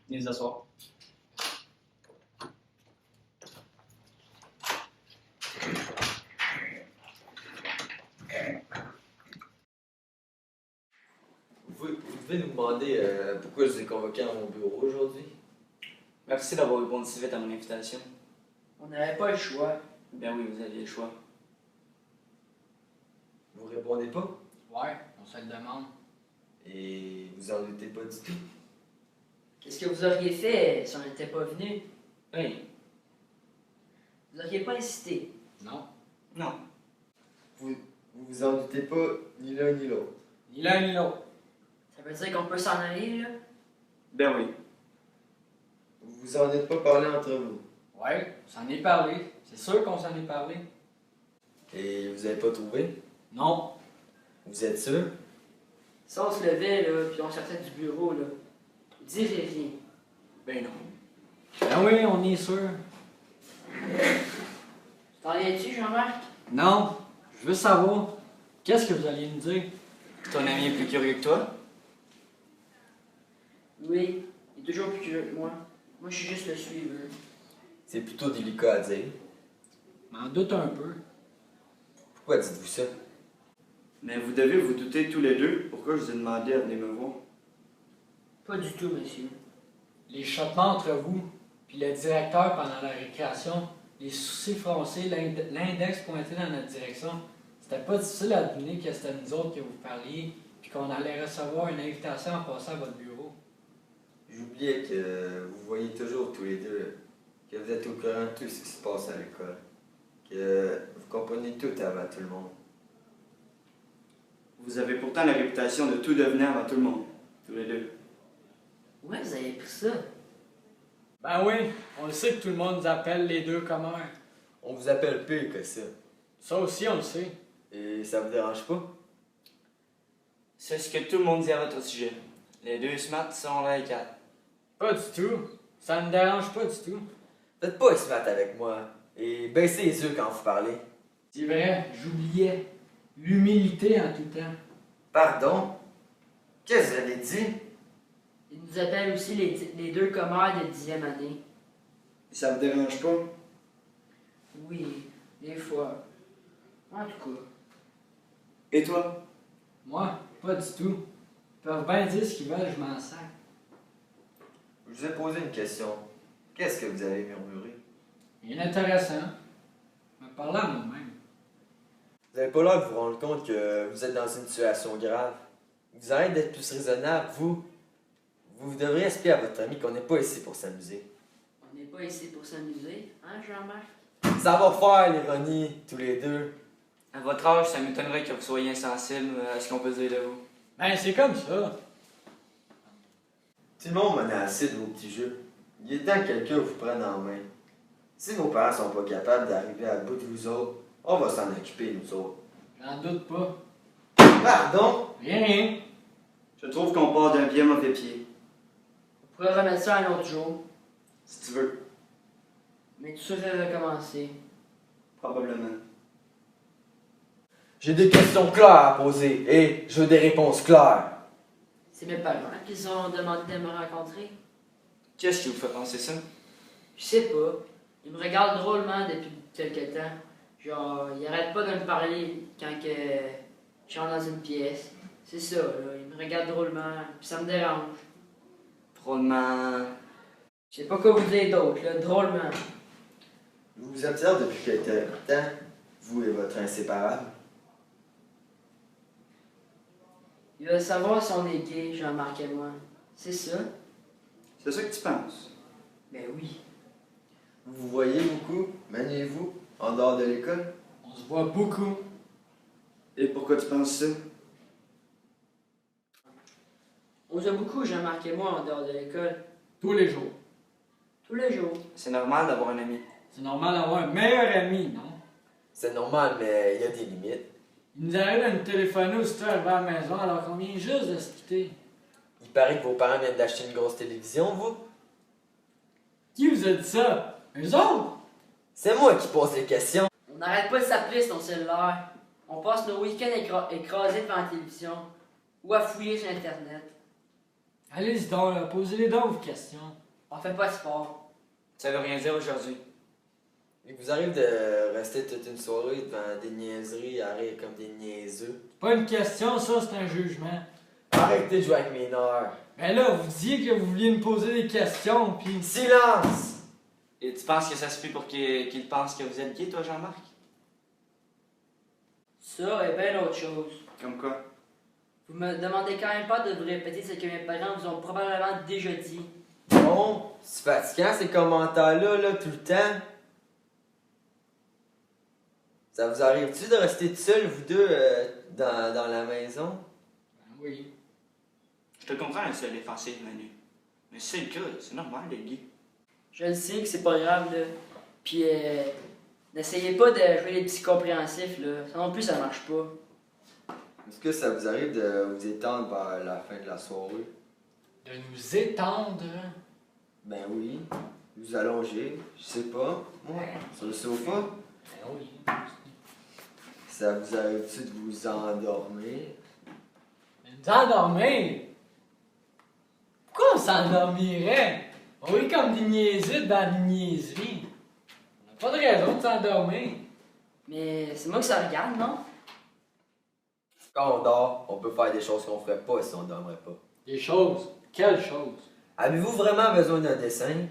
Venez vous asseoir. Vous devez nous demander pourquoi je vous ai convoqué à mon bureau aujourd'hui. Merci d'avoir répondu si vite à mon invitation. On n'avait pas le choix. Ben oui, vous aviez le choix. Vous répondez pas Ouais, on se le demande. et vous en doutez pas du tout. Qu'est-ce que vous auriez fait si on n'était pas venu? Oui. Vous auriez pas insisté. Non. Non. Vous en doutez pas ni l'un ni l'autre. Ni l'un ni l'autre. Ça veut dire qu'on peut s'en aller, là? Ben oui. Vous en êtes pas parlé entre vous. Ouais, on s'en est parlé. C'est sûr qu'on s'en est parlé. Et vous avez pas trouvé? Non. Vous êtes sûr? Si on se levait, là, puis on sortait du bureau, là, dis rien. Ben non. Ben oui, on est sûr. T'en viens-tu, Jean-Marc? Non. Je veux savoir. Qu'est-ce que vous alliez me dire? Ton ami est plus curieux que toi? Oui, il est toujours plus curieux que moi. Moi, je suis juste le suiveur. C'est plutôt délicat à dire. M'en doute un peu. Pourquoi dites-vous ça? Mais vous devez vous douter tous les deux. Pourquoi je vous ai demandé à venir me voir? Pas du tout, monsieur. Les chottements entre vous, puis le directeur pendant la récréation, les sourcils froncés, l'index pointé dans notre direction, c'était pas difficile à deviner que c'était nous autres que vous parliez, puis qu'on allait recevoir une invitation en passant à votre bureau. J'oubliais que vous voyez toujours tous les deux, que vous êtes au courant de tout ce qui se passe à l'école, que vous comprenez tout avant tout le monde. Vous avez pourtant la réputation de tout devenir avant tout le monde. Tous les deux. Où vous avez pris ça? Ben oui, on le sait que tout le monde nous appelle les deux commères. On vous appelle pire que ça. Ça aussi, on le sait. Et ça vous dérange pas? C'est ce que tout le monde dit à votre sujet. Les deux smart sont là et 4. Pas du tout. Ça me dérange pas du tout. Faites pas smart avec moi et baissez les yeux quand vous parlez. C'est vrai, j'oubliais. L'humilité en tout temps. Pardon? Qu'est-ce que vous avez dit? Ils nous appellent aussi les deux commères de 10e année. Ça vous dérange pas? Oui, des fois. En tout cas. Et toi? Moi, pas du tout. Ils peuvent bien dire ce qu'ils veulent, je m'en sac. Je vous ai posé une question. Qu'est-ce que vous avez murmuré? Inintéressant. Me parler à moi-même. Vous avez pas l'air de vous rendre compte que vous êtes dans une situation grave. Vous arrêtez d'être plus raisonnable, vous. Vous devriez expliquer à votre ami qu'on n'est pas ici pour s'amuser. On n'est pas ici pour s'amuser, hein, Jean-Marc? Ça va faire l'ironie, tous les deux. À votre âge, ça m'étonnerait que vous soyez insensible à ce qu'on peut dire de vous. Ben, c'est comme ça. Tout le monde m'en a assez de vos petits jeux. Il est temps que quelqu'un vous prenne en main. Si vos parents sont pas capables d'arriver à bout de vous autres, on va s'en occuper, nous autres. J'en doute pas. Pardon? Rien. Je trouve qu'on part d'un bien mauvais pied. On pourrait remettre ça un autre jour, Si tu veux. mais tout ça va recommencer. Probablement. J'ai des questions claires à poser et je veux des réponses claires. C'est mes parents qui ont demandé de me rencontrer. Qu'est-ce qui vous fait penser ça? Je sais pas. Ils me regardent drôlement depuis quelque temps. Genre, ils arrêtent pas de me parler quand que je rentre dans une pièce. C'est ça, là. Ils me regardent drôlement, puis ça me dérange. Drôlement. Je sais pas quoi vous dire d'autre, là. Drôlement. Je vous observe depuis quelque temps, vous et votre inséparable. Il veut savoir si on est gay, Jean-Marc et moi. C'est ça? C'est ça que tu penses? Ben oui. Vous vous voyez beaucoup, maniez-vous, en dehors de l'école? On se voit beaucoup. Et pourquoi tu penses ça? On se voit beaucoup, Jean-Marc et moi, en dehors de l'école. Tous les jours. Tous les jours. C'est normal d'avoir un ami. C'est normal d'avoir un meilleur ami, non? C'est normal, mais il y a des limites. Il nous arrive de nous téléphoner aussitôt arrivé à la maison alors qu'on vient juste de se quitter. Il paraît que vos parents viennent d'acheter une grosse télévision, vous? Qui vous a dit ça? Eux autres? C'est moi qui pose les questions. On n'arrête pas de s'appeler sur ton cellulaire. On passe nos week-ends écrasés devant la télévision ou à fouiller sur Internet. Allez-y donc, là, posez-les donc vos questions. On fait pas de sport. Ça veut rien dire aujourd'hui. Il vous arrive de rester toute une soirée devant des niaiseries à rire comme des niaiseux. C'est pas une question, ça, c'est un jugement. Arrêtez de jouer avec mes nerfs. Mais là, vous disiez que vous vouliez me poser des questions, puis... Silence! Et tu penses que ça se fait pour qu'il pense que vous êtes gay, toi, Jean-Marc? Ça et bien autre chose. Comme quoi? Vous me demandez quand même pas de vous répéter ce que mes parents vous ont probablement déjà dit. Bon, c'est fatigant ces commentaires-là, là, tout le temps. Ça vous arrive-tu de rester tout seul, vous deux, dans la maison? Ben oui. Je te comprends un seul défensif, Manu. Mais c'est le cas, c'est normal d'être gay. Je le sais que c'est pas grave, là. Puis, n'essayez pas de jouer les petits compréhensifs, là. Ça non plus, ça marche pas. Est-ce que ça vous arrive de vous étendre vers la fin de la soirée? De nous étendre. Ben oui. Vous allonger, je sais pas, moi, sur le sofa. Ben oui. Ça vous arrive-tu de vous endormir? Mais nous endormir? Pourquoi on s'endormirait? On est comme des niaiseux dans des niaiseries. On n'a pas de raison de s'endormir. Mais c'est moi que ça regarde, non? Quand on dort, on peut faire des choses qu'on ferait pas si on dormait pas. Des choses. Quelles choses? Avez-vous vraiment besoin d'un dessin?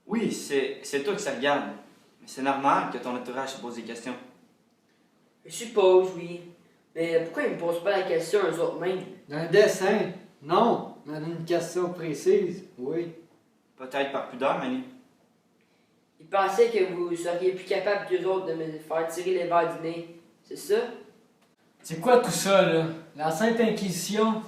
Oui, c'est toi que ça regarde. Mais c'est normal que ton entourage se pose des questions. Je suppose, oui. Mais pourquoi ils me posent pas la question eux autres mêmes? D'un dessin? Non. Mais d'une question précise? Oui. Peut-être par pudeur, Manu. Ils pensaient que vous seriez plus capable qu'eux autres de me faire tirer les verres du nez. C'est ça? C'est quoi tout ça, là? La Sainte Inquisition?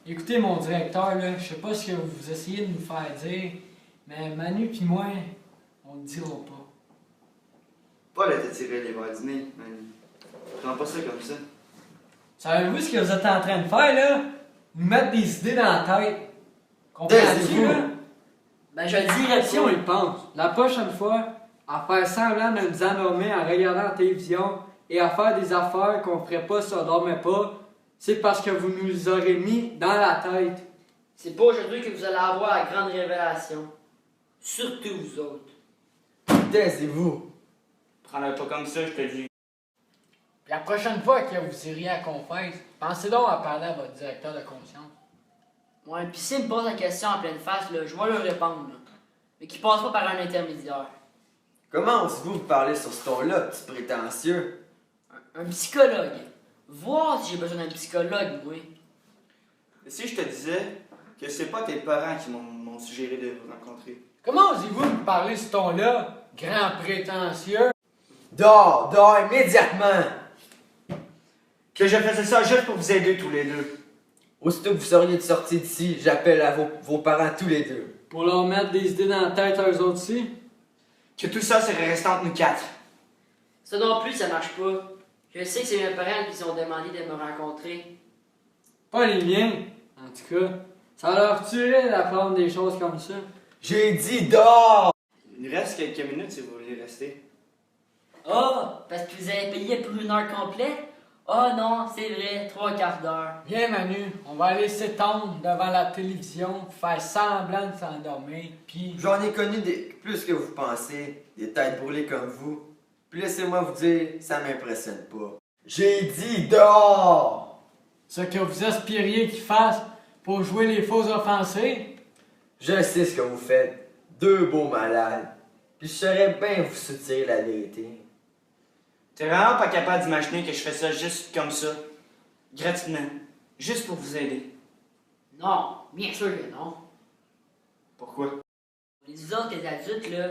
Écoutez, mon directeur, là, je sais pas ce que vous essayez de nous faire dire, mais Manu pis moi, on le dira pas. Paul a tiré les verres du nez, Manu. Prends pas ça comme ça. Savez-vous ce que vous êtes en train de faire, là? Nous mettre des idées dans la tête. Comprenez-vous, Taisez-vous. là? Ben, je le dirais Si on y pense, la prochaine fois, à faire semblant de nous endormir en regardant la télévision et à faire des affaires qu'on ferait pas si on dormait pas, c'est parce que vous nous les aurez mis dans la tête. C'est pas aujourd'hui que vous allez avoir la grande révélation. Surtout vous autres. Taisez-vous! Prends-le pas comme ça, je te dis. Puis la prochaine fois que vous iriez à la confesse, pensez donc à parler à votre directeur de conscience. Ouais, pis s'ils me posent la question en pleine face, là, je vais leur répondre, là. Mais qu'ils passent pas par un intermédiaire. Comment osez-vous vous parler sur ce ton-là, petit prétentieux? Un psychologue. Voir si j'ai besoin d'un psychologue, oui. Et si je te disais que c'est pas tes parents qui m'ont suggéré de vous rencontrer? Comment osez-vous me parler ce ton-là, grand prétentieux? Dors! Dors immédiatement! Que je faisais ça juste pour vous aider tous les deux. Aussitôt que vous seriez sortis d'ici, j'appelle à vos parents tous les deux. Pour leur mettre des idées dans la tête à eux autres aussi? Que tout ça serait resté entre nous quatre. Ça non plus, ça marche pas. Je sais que c'est mes parents qui ont demandé de me rencontrer. Pas les miens, en tout cas. Ça leur tuerait d'apprendre des choses comme ça. J'ai dit dors! Il reste quelques minutes si vous voulez rester. Ah, parce que vous avez payé pour une heure complète? Ah non, c'est vrai, 3/4 d'heure. Viens Manu, on va aller s'étendre devant la télévision, faire semblant de s'endormir, puis... J'en ai connu plus que vous pensez, des têtes brûlées comme vous. Puis laissez-moi vous dire, ça m'impressionne pas. J'ai dit dors! Ce que vous aspiriez qu'ils fassent pour jouer les faux offensés? Je sais ce que vous faites. Deux beaux malades. Puis je saurais bien vous soutirer la vérité. T'es vraiment pas capable d'imaginer que je fais ça juste comme ça, gratuitement, juste pour vous aider. Non, bien sûr que non. Pourquoi? Les autres, les adultes, là,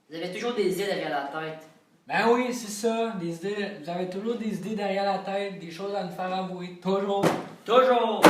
vous avez toujours des idées derrière la tête. Ben oui, c'est ça, des idées, vous avez toujours des idées derrière la tête, des choses à nous faire avouer, toujours. Toujours!